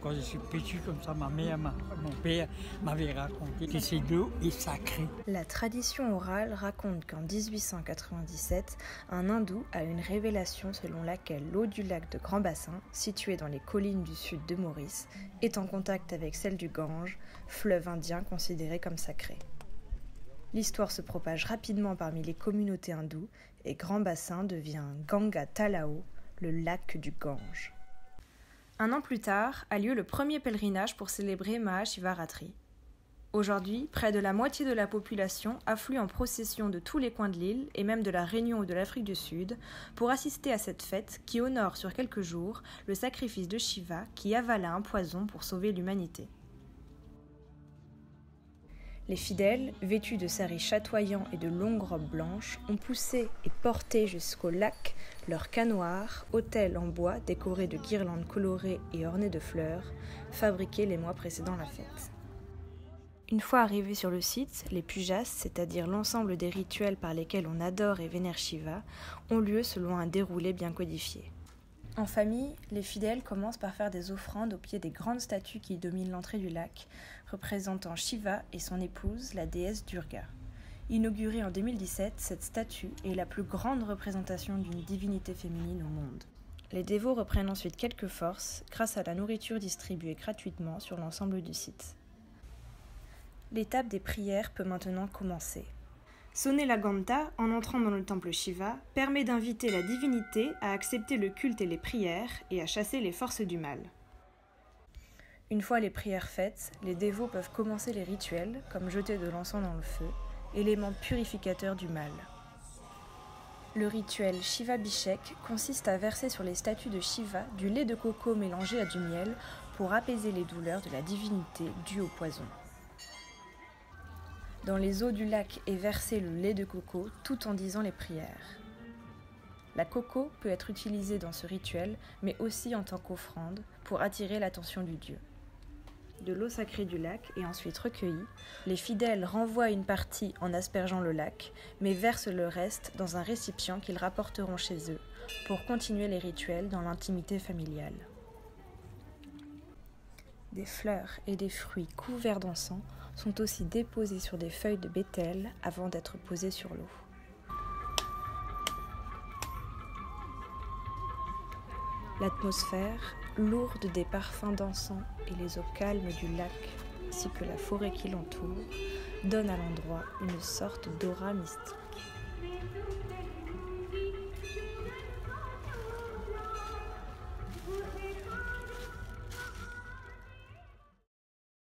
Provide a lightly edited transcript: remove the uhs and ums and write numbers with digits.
quand je suis petit comme ça, mon père m'avait raconté que cette eau est sacrée. La tradition orale raconte qu'en 1897, un hindou a une révélation selon laquelle l'eau du lac de Grand Bassin, située dans les collines du sud de Maurice, est en contact avec celle du Gange, fleuve indien considéré comme sacré. L'histoire se propage rapidement parmi les communautés hindoues et Grand Bassin devient Ganga Talao, le lac du Gange. Un an plus tard a lieu le premier pèlerinage pour célébrer Mahashivaratri. Aujourd'hui, près de la moitié de la population afflue en procession de tous les coins de l'île et même de la Réunion ou de l'Afrique du Sud pour assister à cette fête qui honore sur quelques jours le sacrifice de Shiva qui avala un poison pour sauver l'humanité. Les fidèles, vêtus de saris chatoyants et de longues robes blanches, ont poussé et porté jusqu'au lac leur canoir, autel en bois décoré de guirlandes colorées et ornées de fleurs, fabriquées les mois précédant la fête. Une fois arrivés sur le site, les pujas, c'est-à-dire l'ensemble des rituels par lesquels on adore et vénère Shiva, ont lieu selon un déroulé bien codifié. En famille, les fidèles commencent par faire des offrandes au pied des grandes statues qui dominent l'entrée du lac, représentant Shiva et son épouse, la déesse Durga. Inaugurée en 2017, cette statue est la plus grande représentation d'une divinité féminine au monde. Les dévots reprennent ensuite quelques forces grâce à la nourriture distribuée gratuitement sur l'ensemble du site. L'étape des prières peut maintenant commencer. Sonner la ghanta en entrant dans le temple Shiva permet d'inviter la divinité à accepter le culte et les prières et à chasser les forces du mal. Une fois les prières faites, les dévots peuvent commencer les rituels, comme jeter de l'encens dans le feu, élément purificateur du mal. Le rituel Shiva Bhishek consiste à verser sur les statues de Shiva du lait de coco mélangé à du miel pour apaiser les douleurs de la divinité dues au poison. Dans les eaux du lac est versé le lait de coco tout en disant les prières. La coco peut être utilisée dans ce rituel, mais aussi en tant qu'offrande pour attirer l'attention du dieu. De l'eau sacrée du lac est ensuite recueillie, les fidèles renvoient une partie en aspergeant le lac, mais versent le reste dans un récipient qu'ils rapporteront chez eux pour continuer les rituels dans l'intimité familiale. Des fleurs et des fruits couverts d'encens sont aussi déposés sur des feuilles de bétel avant d'être posés sur l'eau. L'atmosphère, lourde des parfums d'encens et les eaux calmes du lac, ainsi que la forêt qui l'entoure, donne à l'endroit une sorte d'aura mystique.